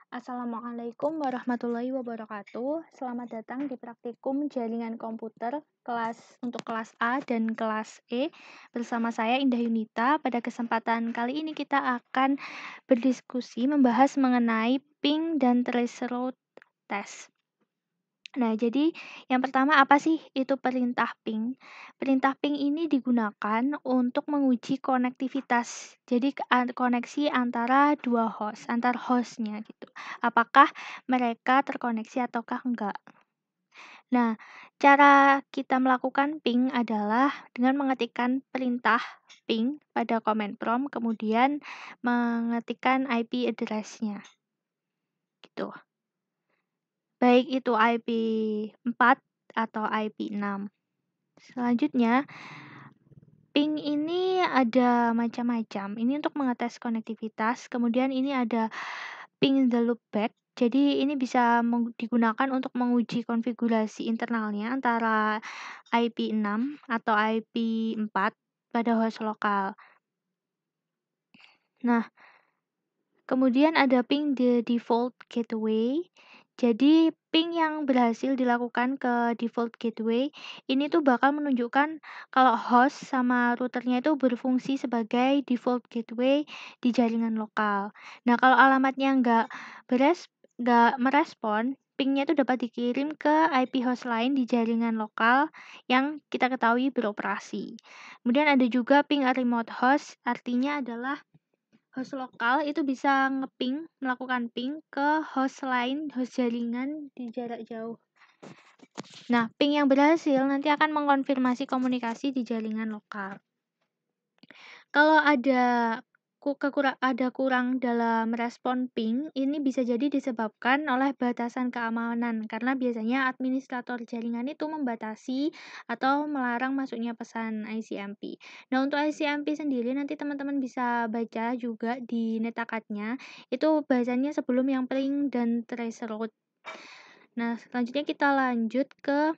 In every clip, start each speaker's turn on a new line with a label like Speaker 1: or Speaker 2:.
Speaker 1: Assalamualaikum warahmatullahi wabarakatuh. Selamat datang di praktikum jaringan komputer untuk kelas A dan kelas E. Bersama saya Indah Yunita. Pada kesempatan kali ini kita akan berdiskusi membahas mengenai ping dan threshold test. Nah, jadi yang pertama apa sih itu perintah ping? Perintah ping ini digunakan untuk menguji konektivitas. Jadi koneksi antara dua host, antar hostnya gitu. Apakah mereka terkoneksi ataukah enggak? Nah, cara kita melakukan ping adalah dengan mengetikkan perintah ping pada command prompt, kemudian mengetikkan IP address-nya gitu. Baik itu IP 4 atau IP 6. Selanjutnya, ping ini ada macam-macam. Ini untuk mengetes konektivitas. Kemudian ini ada ping the loopback. Jadi ini bisa digunakan untuk menguji konfigurasi internalnya antara IP 6 atau IP 4 pada host lokal. Nah, kemudian ada ping the default gateway. Jadi ping yang berhasil dilakukan ke default gateway ini tuh bakal menunjukkan kalau host sama routernya itu berfungsi sebagai default gateway di jaringan lokal. Nah, kalau alamatnya nggak merespon, pingnya itu dapat dikirim ke IP host lain di jaringan lokal yang kita ketahui beroperasi. Kemudian ada juga ping a remote host, artinya adalah host lokal itu bisa melakukan ping ke host lain, host jaringan di jarak jauh. Nah, ping yang berhasil nanti akan mengkonfirmasi komunikasi di jaringan lokal. Kalau ada kurang dalam respon ping, ini bisa jadi disebabkan oleh batasan keamanan karena biasanya administrator jaringan itu membatasi atau melarang masuknya pesan ICMP. Nah, untuk ICMP sendiri nanti teman-teman bisa baca juga di netakatnya, itu bahasanya sebelum yang ping dan threshold. Nah, selanjutnya kita lanjut ke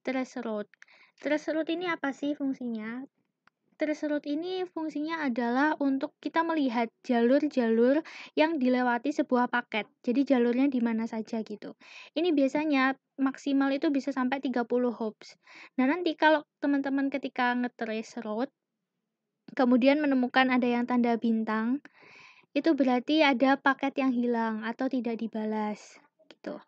Speaker 1: threshold. Threshold ini apa sih fungsinya? Threshold ini fungsinya adalah untuk kita melihat jalur-jalur yang dilewati sebuah paket. Jadi jalurnya di mana saja gitu. Ini biasanya maksimal itu bisa sampai 30 hops. Nah, nanti kalau teman-teman ketika nge-trace route, kemudian menemukan ada yang tanda bintang, itu berarti ada paket yang hilang atau tidak dibalas gitu.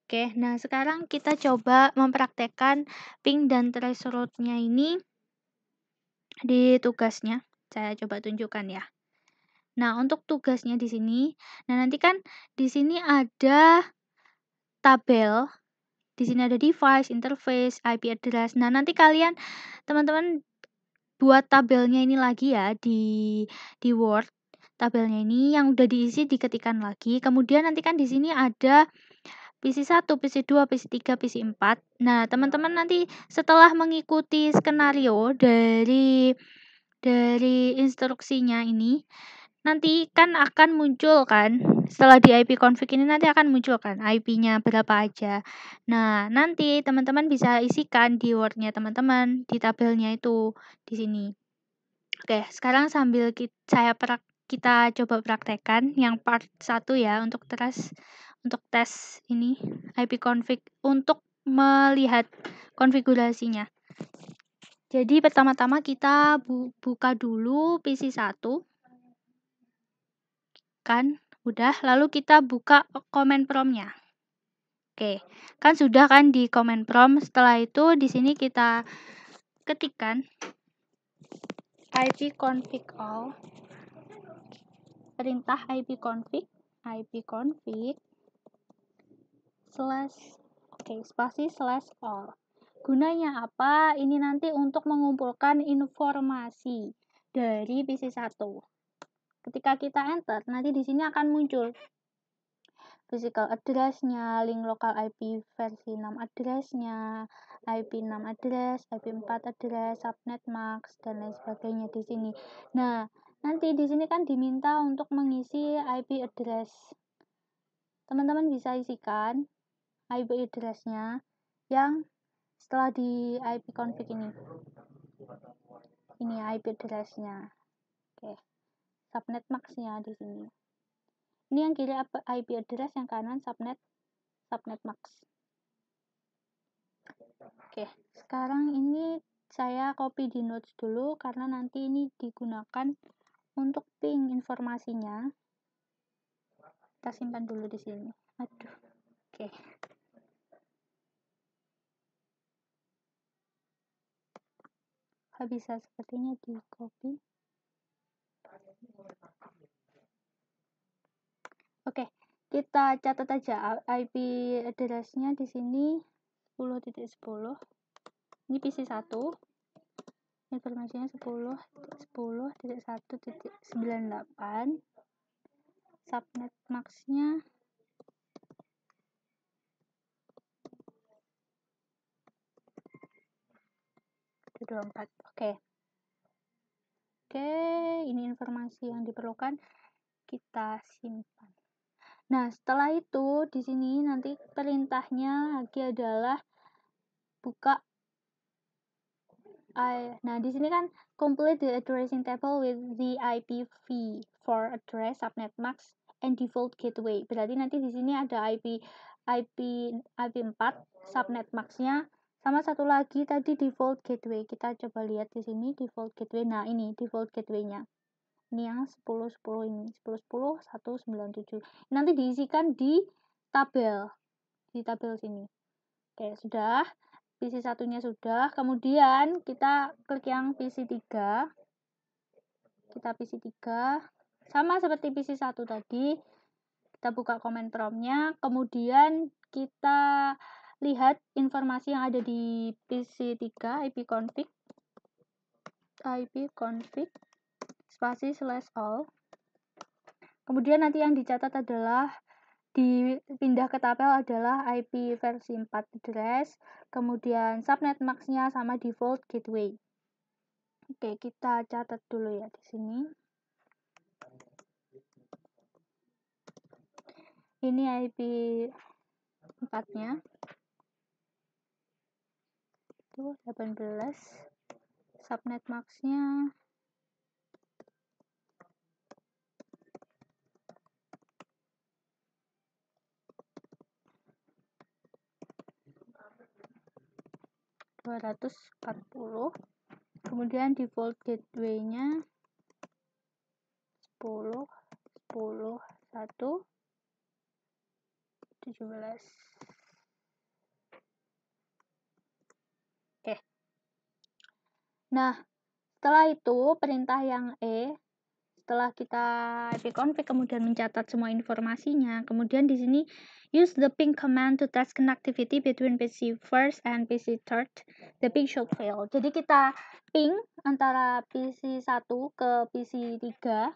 Speaker 1: Oke, nah sekarang kita coba mempraktekkan ping dan threshold-nya ini di tugasnya. Saya coba tunjukkan ya. Nah, untuk tugasnya di sini, nah nanti kan di sini ada tabel, di sini ada device, interface, IP address. Nah, nanti teman-teman buat tabelnya ini lagi ya di Word. Tabelnya ini yang udah diisi diketikkan lagi. Kemudian nanti kan di sini ada PC1, PC2, PC3, PC4. Nah, teman-teman nanti setelah mengikuti skenario dari instruksinya ini, nanti kan akan muncul kan, setelah di IP config ini nanti akan muncul kan IP-nya berapa aja. Nah, nanti teman-teman bisa isikan di Word-nya teman-teman, di tabelnya itu, di sini. Oke, sekarang sambil kita coba praktekkan yang part 1 ya, untuk tes ini, IP config, untuk melihat konfigurasinya. Jadi pertama-tama kita buka dulu PC1. Kan udah, lalu kita buka command prompt-nya. Oke, kan sudah kan di command prompt. Setelah itu di sini kita ketikkan ipconfig all, perintah ipconfig /all. Gunanya apa? Ini nanti untuk mengumpulkan informasi dari PC1. Ketika kita enter, nanti di sini akan muncul physical address-nya, link local IP versi 6 address-nya, IP 6 address, IP 4 address, subnet max, dan lain sebagainya di sini. Nah, nanti di sini kan diminta untuk mengisi IP address. Teman-teman bisa isikan IP address-nya yang setelah di IP config ini. Ini IP address-nya. Oke. Subnet max-nya di sini. Ini yang kiri IP address, yang kanan subnet max. Oke, sekarang ini saya copy di notes dulu karena nanti ini digunakan untuk ping informasinya. Kita simpan dulu di sini. Aduh. Oke. Bisa sepertinya di copy. Oke, kita catat aja IP address-nya di sini 10.10. Ini PC 1. Informasinya 10.10.1.98. Subnet max-nya 24. Oke, ini informasi yang diperlukan, kita simpan. Nah, setelah itu di sini nanti perintahnya lagi adalah buka. Nah, di sini kan complete the addressing table with the IPv for address, subnet max, and default gateway. Berarti nanti di sini ada IP4 subnet max-nya, sama satu lagi tadi default gateway. Kita coba lihat di sini default gateway. Nah, ini default gateway-nya. Ini yang 10.10 ini, 10.10.197. Nanti diisikan di tabel sini. Oke, sudah. PC satunya sudah. Kemudian kita klik yang PC 3. Kita PC 3. Sama seperti PC 1 tadi. Kita buka command prompt-nya. Kemudian kita lihat informasi yang ada di PC 3, ipconfig spasi /all. Kemudian nanti yang dicatat adalah dipindah ke tabel adalah IP versi 4 address, kemudian subnet max-nya sama default gateway. Oke, kita catat dulu ya di sini. Ini IP 4-nya. Itu 18. Subnet max-nya 240. Kemudian default gateway-nya 10, 10, 1, 17. Oke. Nah, setelah itu perintah yang setelah kita ipconfig kemudian mencatat semua informasinya, kemudian di sini use the ping command to test connectivity between PC first and PC third. The ping should fail. Jadi kita ping antara PC 1 ke PC 3.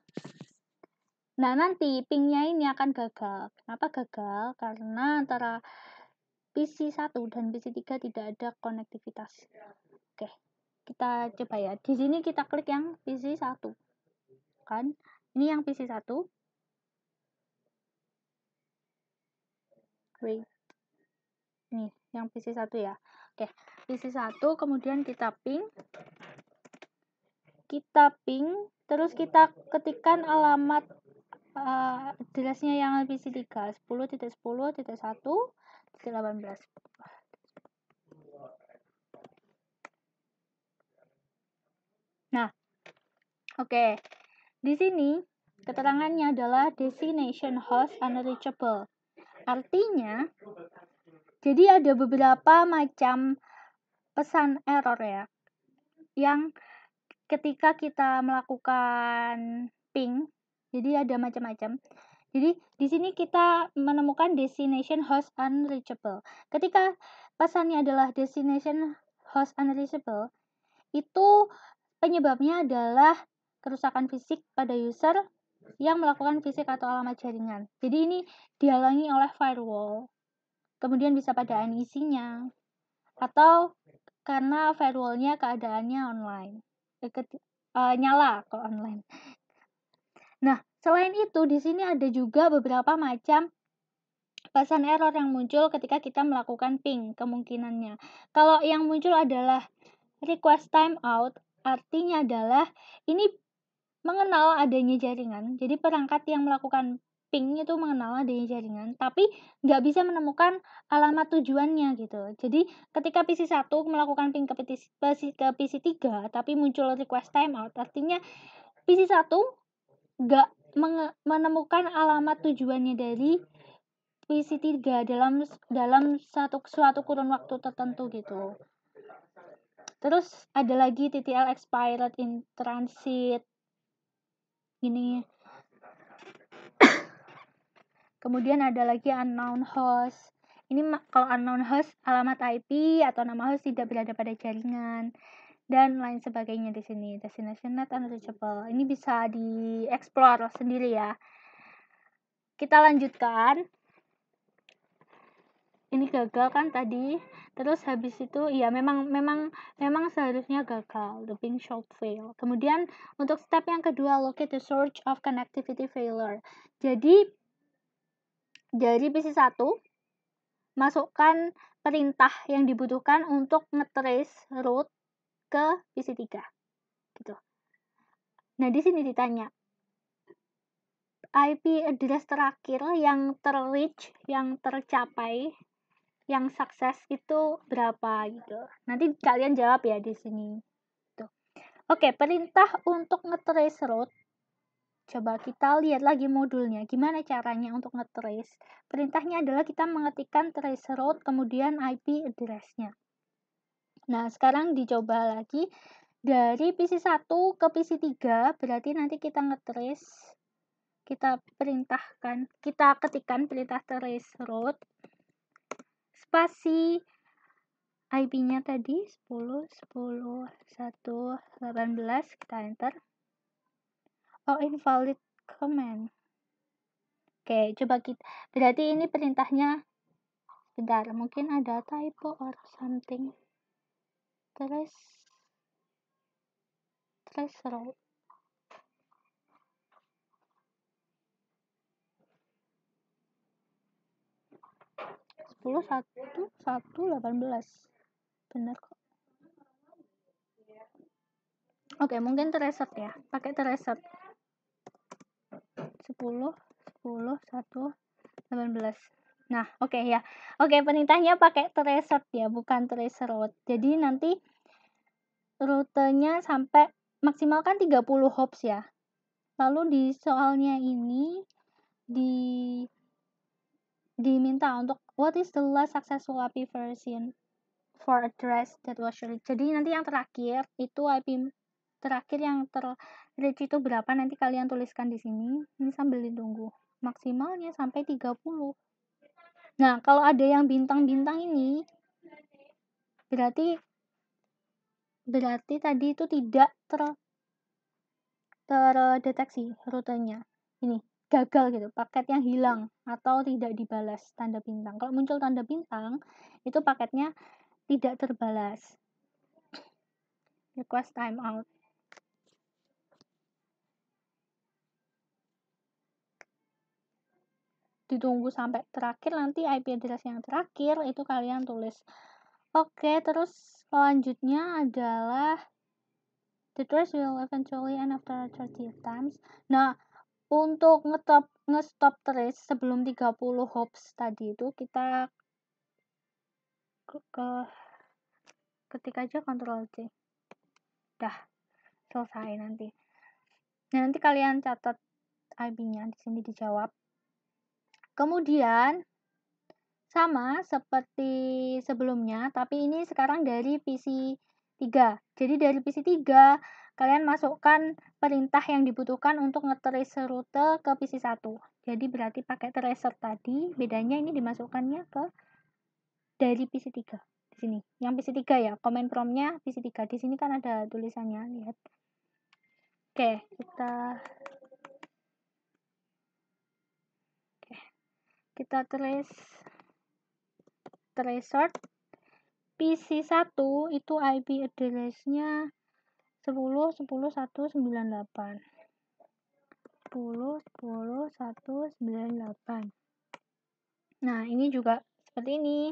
Speaker 1: Nah, nanti pingnya ini akan gagal. Kenapa gagal? Karena antara PC 1 dan PC 3 tidak ada konektivitas. Oke, kita coba ya. Di sini kita klik yang PC 1. Kan? Ini yang PC 1. Wait. Nih, yang PC 1 ya. Oke, PC 1, kemudian kita ping. Terus kita ketikkan alamat address-nya yang PC 3, 10.10.1.18. Nah, oke. Di sini keterangannya adalah destination host unreachable. Artinya, jadi ada beberapa macam pesan error ya, yang ketika kita melakukan ping, jadi ada macam-macam. Jadi di sini kita menemukan destination host unreachable. Ketika pesannya adalah destination host unreachable, itu penyebabnya adalah kerusakan fisik pada user yang melakukan fisik atau alamat jaringan. Jadi ini dihalangi oleh firewall. Kemudian bisa pada NEC-nya atau karena firewall-nya keadaannya online. Nyala kalau online. Nah, selain itu di sini ada juga beberapa macam pesan error yang muncul ketika kita melakukan ping kemungkinannya. Kalau yang muncul adalah request timeout, artinya adalah ini mengenal adanya jaringan. Jadi perangkat yang melakukan ping itu mengenal adanya jaringan, tapi nggak bisa menemukan alamat tujuannya gitu. Jadi ketika PC1 melakukan ping ke PC3, tapi muncul request timeout, artinya PC1 nggak menemukan alamat tujuannya dari PC3 dalam suatu kurun waktu tertentu gitu. Terus ada lagi TTL expired in transit ini. Kemudian ada lagi unknown host. Ini kalau unknown host alamat IP atau nama host tidak berada pada jaringan dan lain sebagainya di sini. Destination not unreachable. Ini bisa dieksplor sendiri ya. Kita lanjutkan. Ini gagal kan tadi. Terus habis itu ya memang seharusnya gagal, the ping should fail. Kemudian untuk step yang kedua, locate the source of connectivity failure. Jadi dari PC1 masukkan perintah yang dibutuhkan untuk ngetrace route ke PC3 gitu. Nah, di sini ditanya IP address terakhir yang terreach, yang tercapai, yang sukses itu berapa gitu. Nanti kalian jawab ya di sini. Tuh. Oke, perintah untuk ngetrace route. Coba kita lihat lagi modulnya. Gimana caranya untuk ngetrace? Perintahnya adalah kita mengetikkan trace route kemudian IP address-nya. Nah, sekarang dicoba lagi dari PC1 ke PC3, berarti nanti kita ngetrace, kita perintahkan, kita ketikkan perintah trace route spasi IP-nya tadi 10 10 1 18, kita enter. Oh, invalid command. Oke, coba kita, berarti ini perintahnya, bentar, mungkin ada typo or something. Trace route 10 1 1 18, benar kok. Oke, mungkin tereset ya, pakai tereset 10 10 1 18. Nah, oke ya. Oke, perintahnya pakai tereset ya, bukan trace route. Jadi nanti rutenya sampai maksimal kan 30 hops ya. Lalu di soalnya ini diminta untuk what is the last successful IP version for address that was shared. Jadi nanti yang terakhir itu IP terakhir yang terreach itu berapa, nanti kalian tuliskan di sini. Ini sambil ditunggu. Maksimalnya sampai 30. Nah, kalau ada yang bintang-bintang ini berarti tadi itu tidak terdeteksi rutenya. Ini gagal gitu, paket yang hilang atau tidak dibalas tanda bintang. Kalau muncul tanda bintang, itu paketnya tidak terbalas. Request timeout. Ditunggu sampai terakhir, nanti IP address yang terakhir itu kalian tulis. Oke, terus selanjutnya adalah the trace will eventually end after 30 times. Nah, untuk nge-stop trace sebelum 30 hops tadi itu kita ketik aja Ctrl C. Dah selesai nanti. Nah, nanti kalian catat IP-nya di sini dijawab. Kemudian sama seperti sebelumnya, tapi ini sekarang dari PC3. Jadi dari PC3 kalian masukkan perintah yang dibutuhkan untuk nge-trace rute ke PC1. Jadi berarti pakai tracer tadi, bedanya ini dimasukkannya ke dari PC3 di sini. Yang PC3 ya, command prompt-nya PC3. Di sini kan ada tulisannya, lihat. Oke, kita tracer PC1 itu IP address-nya 10 10 198. 10 10 198. Nah, ini juga seperti ini.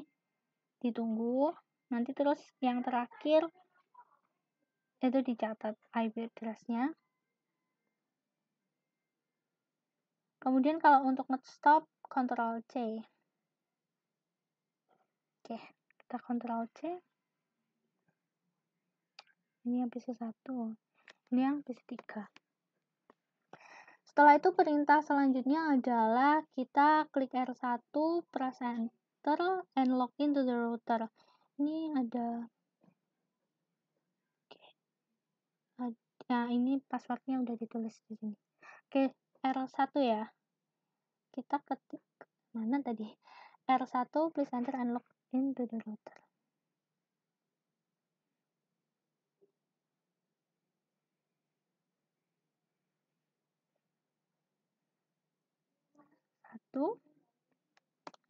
Speaker 1: Ditunggu. Nanti terus yang terakhir itu dicatat IP address-nya. Kemudian kalau untuk nge-stop, Ctrl C. Oke, kita Ctrl C. Ini yang PC1. Ini yang PC3. Setelah itu perintah selanjutnya adalah kita klik R1, press enter, and login to the router. Ini ada, nah ini passwordnya udah ditulis di sini. Oke, R1 ya. Kita ketik mana tadi? R1, please enter and login to the router.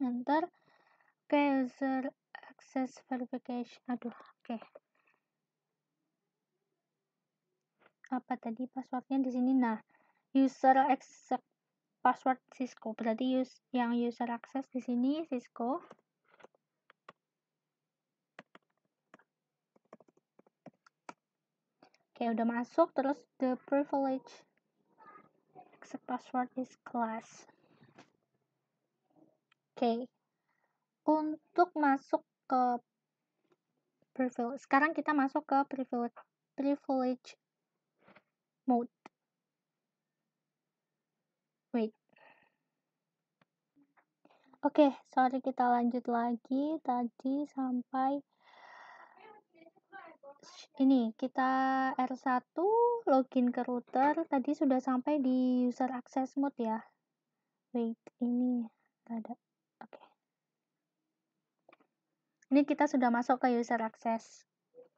Speaker 1: Enter. Oke, user access verification. Aduh, oke. Apa tadi passwordnya di sini? Nah, user access password Cisco. Berarti yang user access di sini Cisco. Oke, udah masuk. Terus the privilege accept password is class. Oke. Untuk masuk ke privilege, sekarang kita masuk ke privilege mode. Wait. Oke, sorry, kita lanjut lagi. Tadi sampai ini, kita R1 login ke router. Tadi sudah sampai di user access mode ya. Wait, ini ada. Oke. Ini kita sudah masuk ke user access.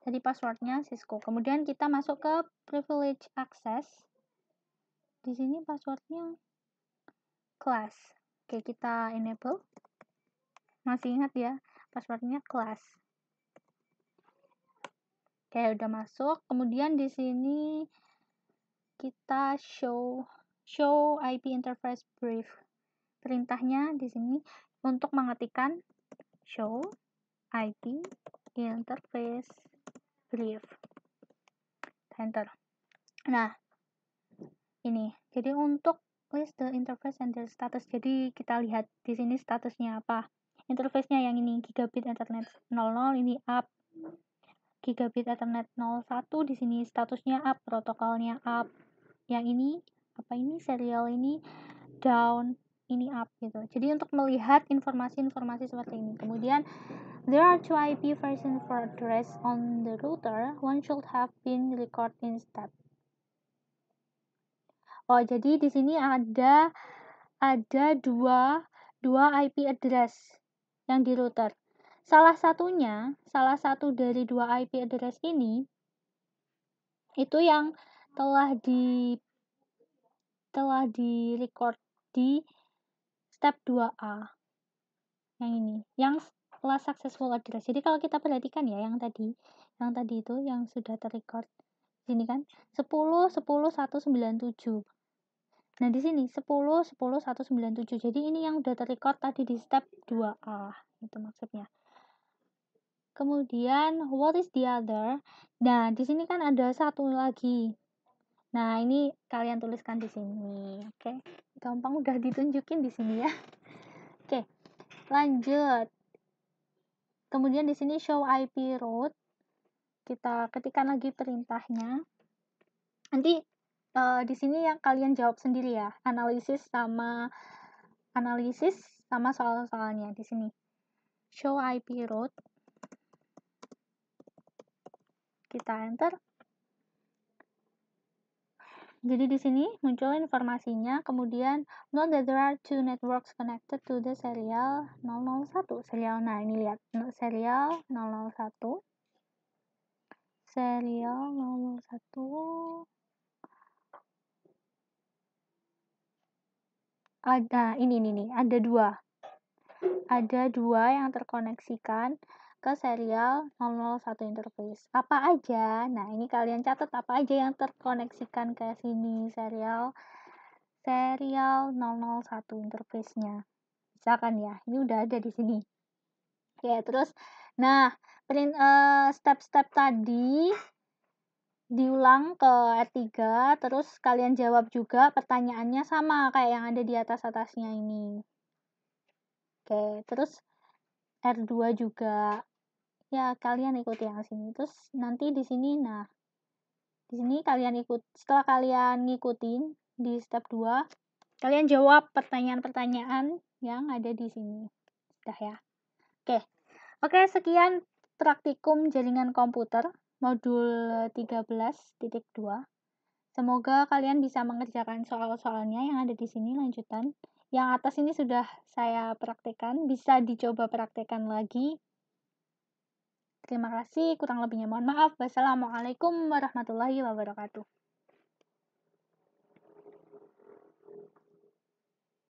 Speaker 1: Jadi passwordnya Cisco. Kemudian kita masuk ke privilege access. Di sini passwordnya class. Oke, kita enable. Masih ingat ya, passwordnya class. Oke, udah masuk. Kemudian di sini kita show IP interface brief. Perintahnya di sini untuk mengetikkan show IP interface brief. Enter. Nah, ini. Jadi untuk list the interface and the status. Jadi kita lihat di sini statusnya apa. Interface-nya yang ini gigabit Ethernet 00 ini up. Gigabit Ethernet 01 di sini statusnya up, protokolnya up. Yang ini apa ini? Serial ini down, ini up gitu. Jadi untuk melihat informasi-informasi seperti ini. Kemudian there are two IP version for address on the router. One should have been recorded instead. Oh, jadi di sini ada dua IP address yang di router. Salah satu dari dua IP address ini itu yang telah di record di step 2A. Yang ini, yang last successful address. Jadi kalau kita perhatikan ya yang tadi itu yang sudah terrecord. Sini kan 10 197. Nah, di sini 10 197. Jadi ini yang udah terrecord tadi di step 2A. Itu maksudnya. Kemudian what is the other? Nah, di sini kan ada satu lagi. Nah, ini kalian tuliskan di sini. Oke. Gampang udah ditunjukin di sini ya. Oke. Lanjut. Kemudian di sini show IP route. Kita ketikkan lagi perintahnya. Nanti di sini yang kalian jawab sendiri ya, analisis sama soal-soalnya di sini. Show IP route. Kita enter. Jadi di sini muncul informasinya, kemudian note that there are two networks connected to the serial 001. Serial, nah ini lihat, serial 001. Serial 001. Ada ini nih, ada dua yang terkoneksikan ke serial 001 interface. Apa aja? Nah, ini kalian catat apa aja yang terkoneksikan ke sini serial 001 interface-nya. Misalkan ya, ini udah ada di sini. Ya, terus nah, step-step tadi diulang ke R3, terus kalian jawab juga pertanyaannya sama kayak yang ada di atas-atasnya ini. Oke, terus R2 juga. Ya, kalian ikuti yang sini. Terus nanti di sini, nah, di sini kalian setelah kalian ngikutin di step 2, kalian jawab pertanyaan-pertanyaan yang ada di sini. Sudah ya. Oke. Oke, sekian praktikum jaringan komputer modul 13.2. Semoga kalian bisa mengerjakan soal-soalnya yang ada di sini lanjutan. Yang atas ini sudah saya praktekkan, bisa dicoba praktekkan lagi. Terima kasih, kurang lebihnya mohon maaf. Wassalamualaikum warahmatullahi wabarakatuh.